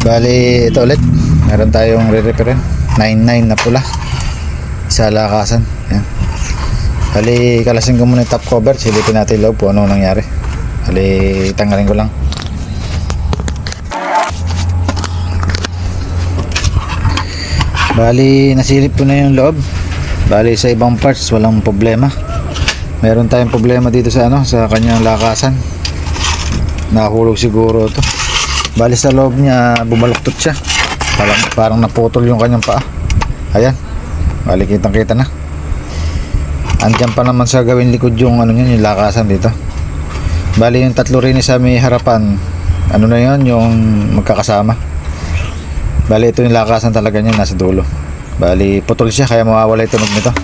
Bali, ito ulit. Meron tayong re-referent. 99 na pula. Sa lakasan. Yan. Bali, kalasin ko muna yung top cover. Silipin natin loob kung ano nangyari. Bali, tanggalin ko lang. Bali, nasilip ko na yung loob. Bali, sa ibang parts, walang problema. Meron tayong problema dito sa sa kanyang lakasan. Nahulog siguro ito. Bali sa loob niya bumaluktot siya. Parang naputol yung kanyang paa. Ayan. Bali kitang kita na. Andiyan pa naman sa gawin likod yung niya, yung lakasan dito. Bali yung tatlo rin sa may harapan. Ano na yun, yung magkakasama. Bali ito yung lakasan talaga niya, nasa dulo. Bali putol siya kaya mawawala yung tunog nito.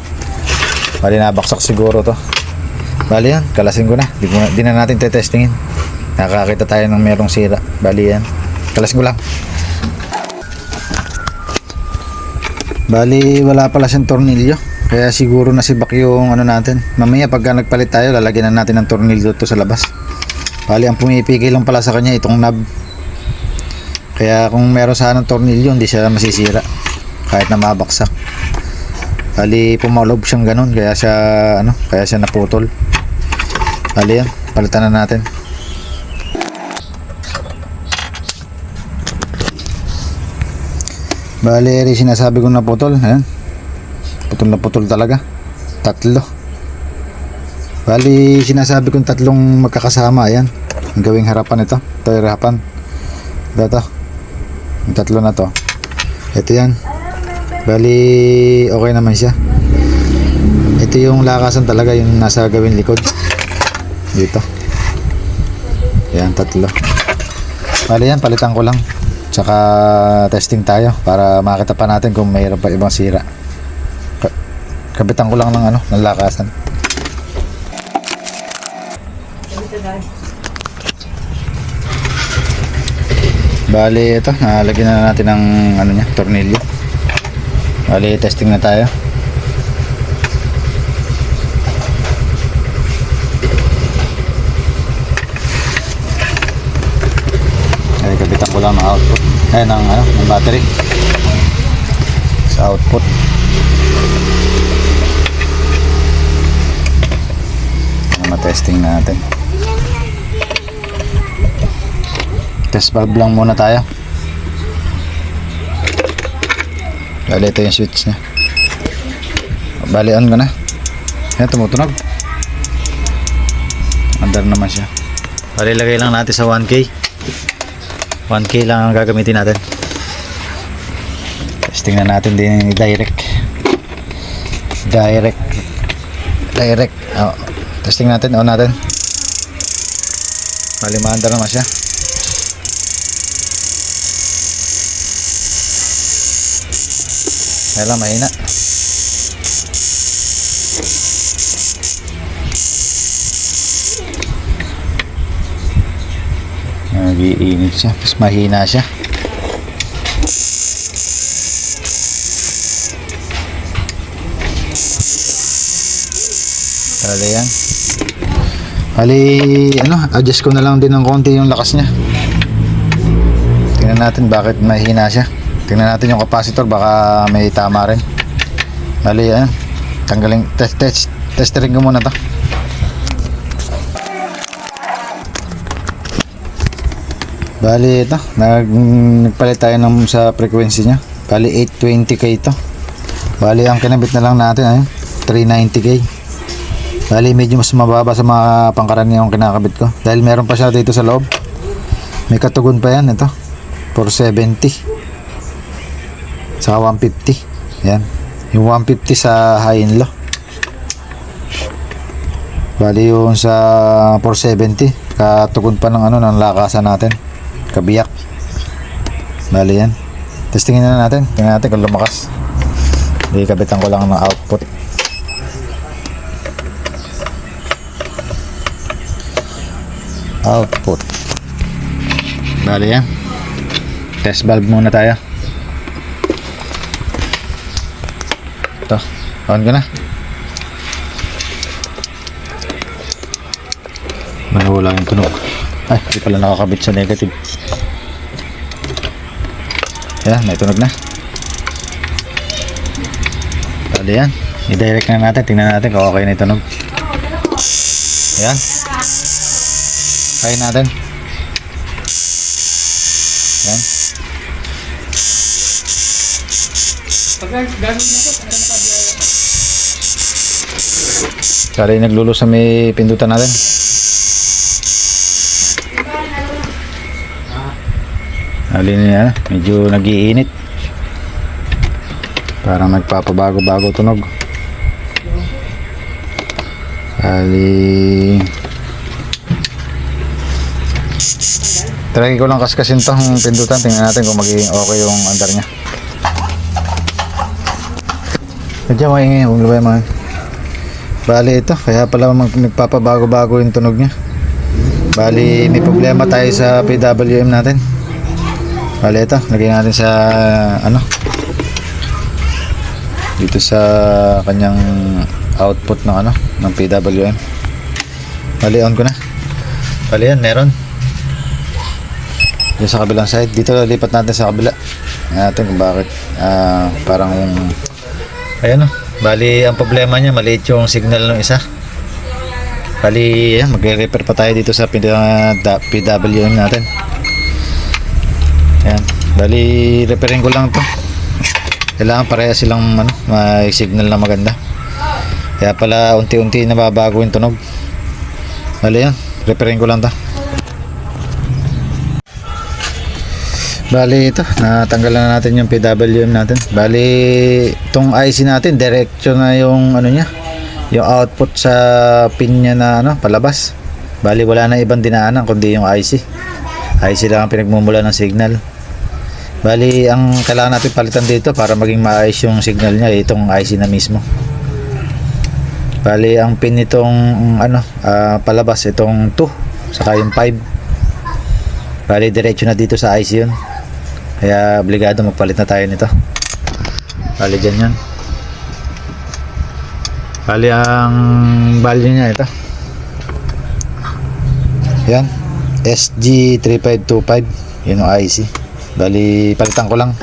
Bali nabaksak siguro to. Bali yan, kalasin ko na. Di na natin tetestingin. Nakakita tayo ng merong sira. Bali yan, kalasin ko lang. Bali wala pala siyang tornilyo, kaya siguro nasibak yung natin. Mamaya pagka nagpalit tayo, lalagyan na natin ng tornilyo to sa labas. Bali ang pumipigil lang pala sa kanya itong knob. Kaya kung meron sanang tornilyo, hindi siya masisira kahit na mabaksak. Bali pumalob siyang ganun, kaya siya naputol. Bali yan, palitan na natin. Bali, sinasabi ko na putol. Ayan. Putol na putol talaga. Tatlo. Bali, sinasabi kong tatlong magkakasama. Ayan. Ang gawing harapan ito. Ito yung harapan. Ito. Yung tatlo na to. Ito yan. Bali, okay naman siya. Ito yung lakasan talaga. Yung nasa gawing likod. Dito. Ayan, tatlo. Bali yan, palitan ko lang. Tsaka testing tayo para makita pa natin kung mayroon pa ibang sira. Kabitan ko lang ng lakasan. Bali ito, nalagyan na natin ng tornilyo. Bali testing na tayo. Kabitan ko lang ng output ng battery sa output. Ma-testing natin. Test valve lang muna tayo. Bali ito yung switch nya. Bali on ko na. Ayan, tumutunog. Under naman siya. Bali lagay lang natin sa 1K. 1K lang ang gagamitin natin. Testing na natin din yung direct. Oh, testing natin, on natin. Bali maandar naman siya. Kaya lang mahina. Nag-iinit siya, tapos mahina siya. Bali yan. Bali adjust ko na lang din ng konti yung lakas niya. Tingnan natin bakit mahina siya. Tingnan natin yung capacitor, baka may tama rin. Bali yan, tanggalin, testering ko muna to. Bali ito, nagpalit tayo sa frequency nya. Bali 820K ito. Bali ang kinabit na lang natin 390K. Bali medyo mas mababa sa mga pangkaraniwang kinakabit ko. Dahil meron pa siya dito sa loob. May katugon pa yan ito. 470. Saka 150. Yan. Yung 150 sa high and low. Bali yung sa 470. Katugon pa ng ng lakasan natin. Kabiyak. Bali yan. Testingin na natin. Tingnan natin kung lumakas. Hindi, kabitan ko lang ng output. Bali yan. Test valve muna tayo. Ito. On ko na. Mahula yung tunog. Ay, hindi pala nakakabit sa negative. Yan, may tunog na. Bali yan, i-direct na natin, tingnan natin kung okay na yung tunog. Ayan, kaya natin. Yan. Sari naglulus sa may pindutan natin. Alin niya, medyo nag-iinit. Parang nagpapabago-bago tunog. Ali. Try ko lang kaskasin tong pindutan, tingnan natin kung magiging okay yung andar niya. Medyo maingay, huwag labay mga. Bali ito, kaya pala nagpapabago-bago yung tunog niya. Bali may problema tayo sa PWM natin. Bali ito, lagyan natin sa ano, dito sa kanyang output ng ano, ng PWM. Bali on ko na. Bali yan, meron. Dito sa kabilang side, dito lipat natin sa kabila. Natin kung bakit parang ayan o. Bali ang problema niya, maliit yung signal ng isa. Bali yan, magre-repair pa tayo dito sa PWM natin. Ayan, bali repairin ko lang to. Kailangan pareha silang ano, may signal na maganda. Kaya pala unti-unti nababago yung tunog. Bali yan, repairin ko lang to. Bali ito, natanggal na natin yung PWM natin. Bali itong IC natin, diretso na yung ano niya, yung output sa pin niya na ano, palabas. Bali wala na ibang dinaanan kundi yung IC. IC lang ang pinagmumula ng signal. Bali ang kailangan natin palitan dito para maging maayos yung signal niya, itong IC na mismo. Bali ang pin nitong ano, palabas itong 2 saka yung 5. Bali diretso na dito sa IC yun. Kaya obligado magpalit na tayo nito. Bali dyan yan. Bali ang value niya ito. Yan, SG3525. Yun yung IC. Bali palitan ko lang.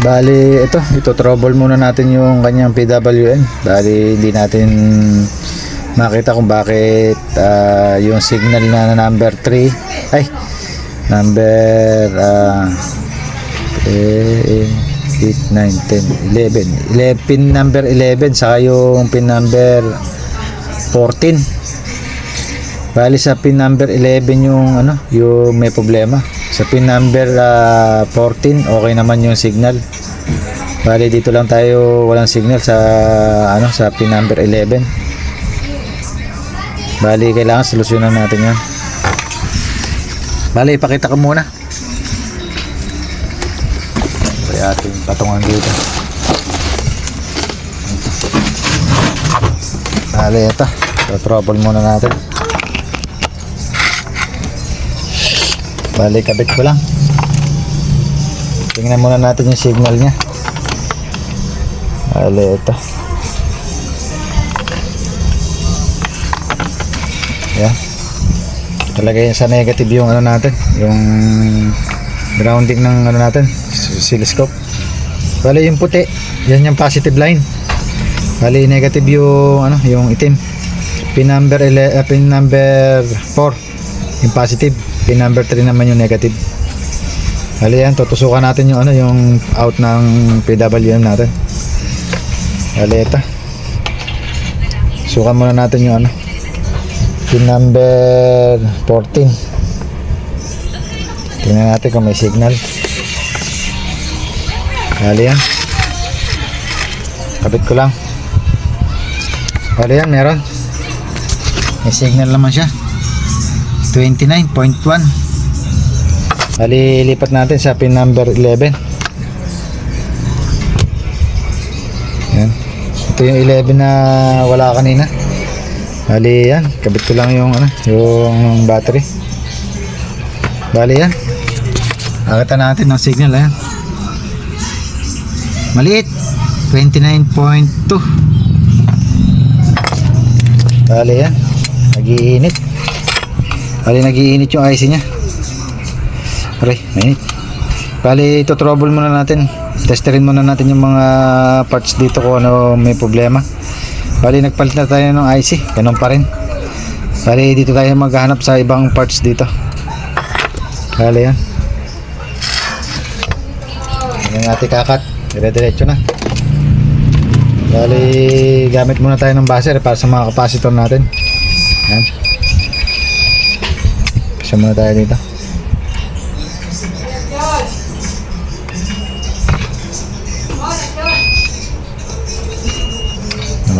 Bali ito trouble muna natin yung kanyang PWM. Bali hindi natin makita kung bakit yung signal na number 3 ay number 8, 9, 10, 11 pin number 11 saka yung pin number 14. Bali sa pin number 11 yung ano, yung may problema. Sa pin number 14 okay naman yung signal. Bali dito lang tayo walang signal sa ano, sa pin number 11. Bali kailangan solusyonan natin yan. Bali ipakita ko muna. Kaya ating patungan dito. Bali ito, trouble muna natin. Bali kabit ko lang. Tingnan muna natin yung signal nya. Bali ito. Yan. Talagay sa negative yung ano natin, yung grounding ng ano natin, oscilloscope. Bali yung puti, yan yung positive line. Bali negative yung ano, yung itim. Pin number 4 yung positive, pin number 3 naman yung negative. Bali yan, tutusukan natin yung ano, yung out ng PWM natin. Bali ito. Sukan muna natin yung ano, pin number 14. Tingnan natin kung may signal. Bali yan. Kabit ko lang. Bali yan, meron. May signal naman siya. 29.1. Bali, lipat natin sa pin number 11. Yan. Ito yung 11 na wala kanina. Bali yan, kabit ko lang yung ano, yung battery. Bali yan. Nakita natin ng signal ayan. Maliit. 29.2. Bali yan. Nagiinit. Bali nagiinit yung IC nya. Aray, mainit. Bali, ito trouble muna natin. Testerin muna natin yung mga parts dito kung ano may problema. Bali, nagpalit na tayo ng IC. Ganun pa rin. Bali, dito tayo maghahanap sa ibang parts dito. Bali, yan. Yan natin kakat. Dire-diretso na. Bali, gamit muna tayo ng buzzer para sa mga capacitor natin. Yan. Pasya muna tayo dito.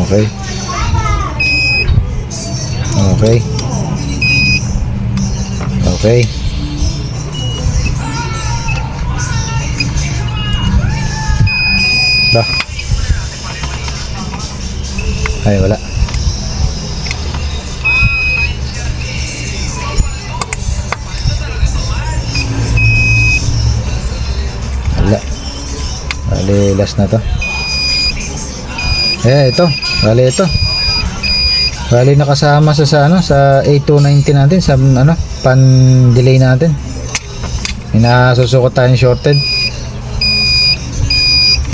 Okay. Okay. Okay. Ba. Ay, wala. Wala. Bali, last na to. Ito. Bali, ito. Bali, nakasama sa ano, sa A290 natin, sa ano, pan delay natin. Inasusukot tayong shorted.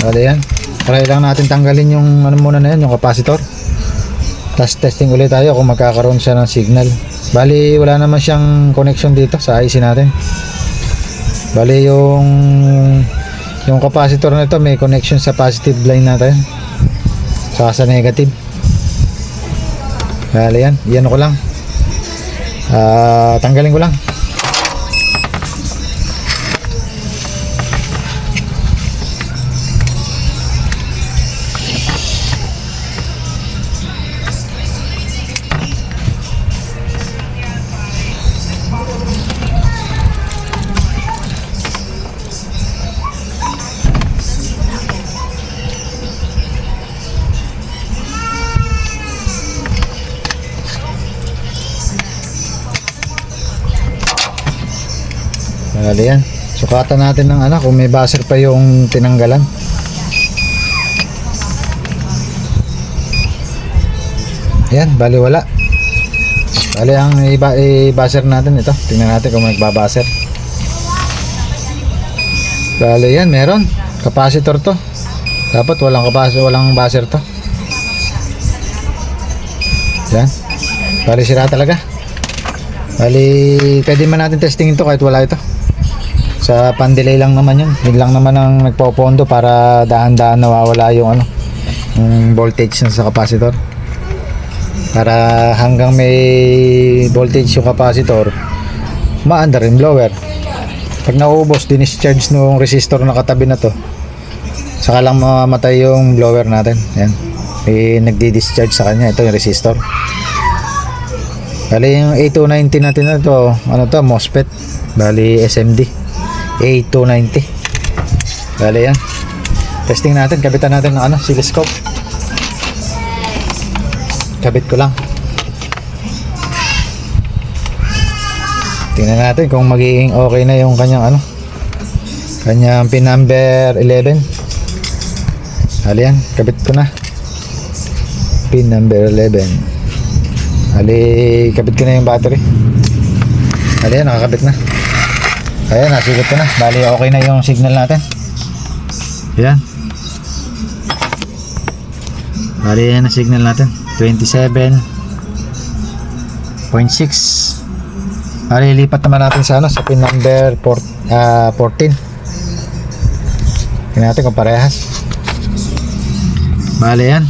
Bali, yan. Try lang natin tanggalin yung ano muna na yan, yung capacitor. Tapos testing ulit tayo kung magkakaroon siya ng signal. Bali, wala naman siyang connection dito sa IC natin. Bali, yung capacitor na ito may connection sa positive line natin. Saka sa negative. Bali, yan. Iyan ko lang. Tanggalin ko lang. Bali, yan. Sukatan natin ng ano kung may buzzer pa yung tinanggalan. Yan, bali wala. Bali, ang i-buzzer natin ito. Tingnan natin kung magbabuzzer. Bali, yan, meron. Capacitor to. Dapat walang buzzer to. Yan. Bali, sira talaga. Bali, pwede man natin testingin to kahit wala ito. Sa pan-delay lang naman yun. Yun lang naman ang nagpopondo para dahan-dahan nawawala yung ano, yung voltage sa capacitor. Para hanggang may voltage yung capacitor, maandar yung blower. Pag nauubos, dinischarge nung resistor na katabi na to, saka lang mamatay yung blower natin. Yan. Nagdi-discharge sa kanya. Ito yung resistor. Bali, yung A290 natin na to, ano to, MOSFET. Bali, SMD A290. Bali, yan. Testing natin, kabitan natin ng ano, oscilloscope. Kabit ko lang. Tingnan natin kung magiging okay na yung kanyang ano, kanyang pin number 11. Bali, yan, kabit ko na. Pin number 11. Bali, kabit ko na yung battery. Bali, yan, nakakabit na. Ayan, nasugot ko na. Bali, okay na yung signal natin. Ayan. Bali, yan ang signal natin. 27.6. Bali, lipat naman natin sa ano, sa pin number 14. Tingnan natin kung parehas. Bali, yan.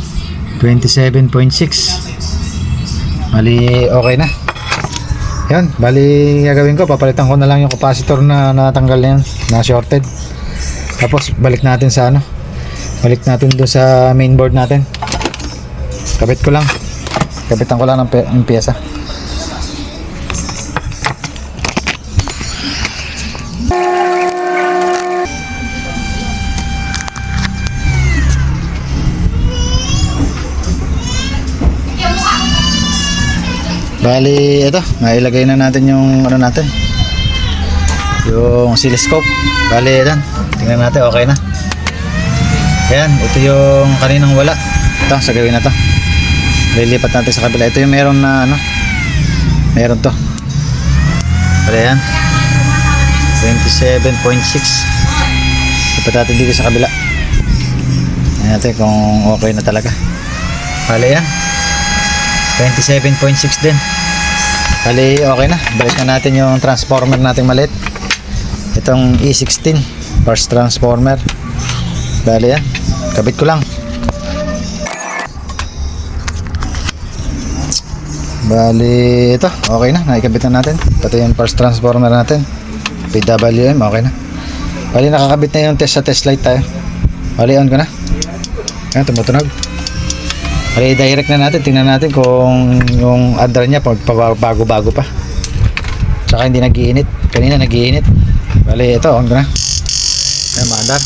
27.6. Bali, okay na. Yan, bali gagawin ko, papalitan ko na lang yung capacitor na natanggal na yan, na shorted. Tapos balik natin sa ano, balik natin doon sa mainboard natin. Kabit ko lang, kabitan ko lang ng pyesa. Bali, ito, mailagay na natin yung ano natin, yung oscilloscope. Bali, yan, tingnan natin, okay na. Ayan, ito yung kaninang wala. Ito, sa gawin na to, lilipat natin sa kabila. Ito yung meron na ano, meron to. Bali, yan, 27.6. Dapat natin dito sa kabila. Tingnan natin kung okay na talaga. Bali yan, 27.6 din. Bali okay na. Balik na natin yung transformer nating maliit. Itong E16 first transformer. Bali yan, kabit ko lang. Bali ito, okay na, naikabit na natin. Pati yung first transformer natin, PWM, okay na. Bali nakakabit na yung test sa test light tayo. Bali on ko na. Ayan, tumutunog. Bali direct na natin, tingnan natin kung yung under nya bago-bago pa. Tsaka hindi nag-iinit. Kanina nag-iinit. Bali ito, on ko na. Ayan, maandar.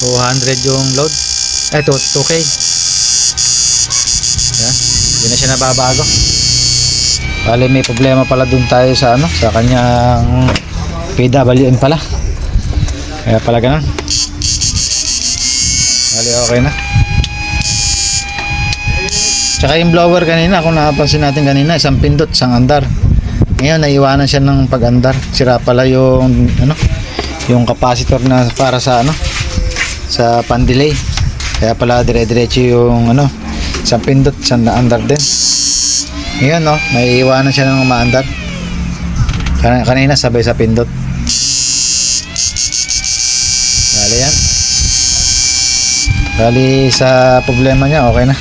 200 yung load. 2K. Ayan, hindi na siya nababago. Bali may problema pala dun tayo sa sa kanyang PWM pala. Kaya pala ganun. Bali okay na. Tsaka yung blower kanina, kung nakapansin natin kanina, isang pindot, isang andar. Ngayon naiwanan siya ng pag-andar. Sira pala yung yung capacitor na para sa sa pan-delay. Kaya pala dire-diretso yung isang pindot, isang andar din. Ngayon naiiwanan siya ng maandar. Kanina sabay sa pindot. Bali yan. Bali sa problema niya okay na.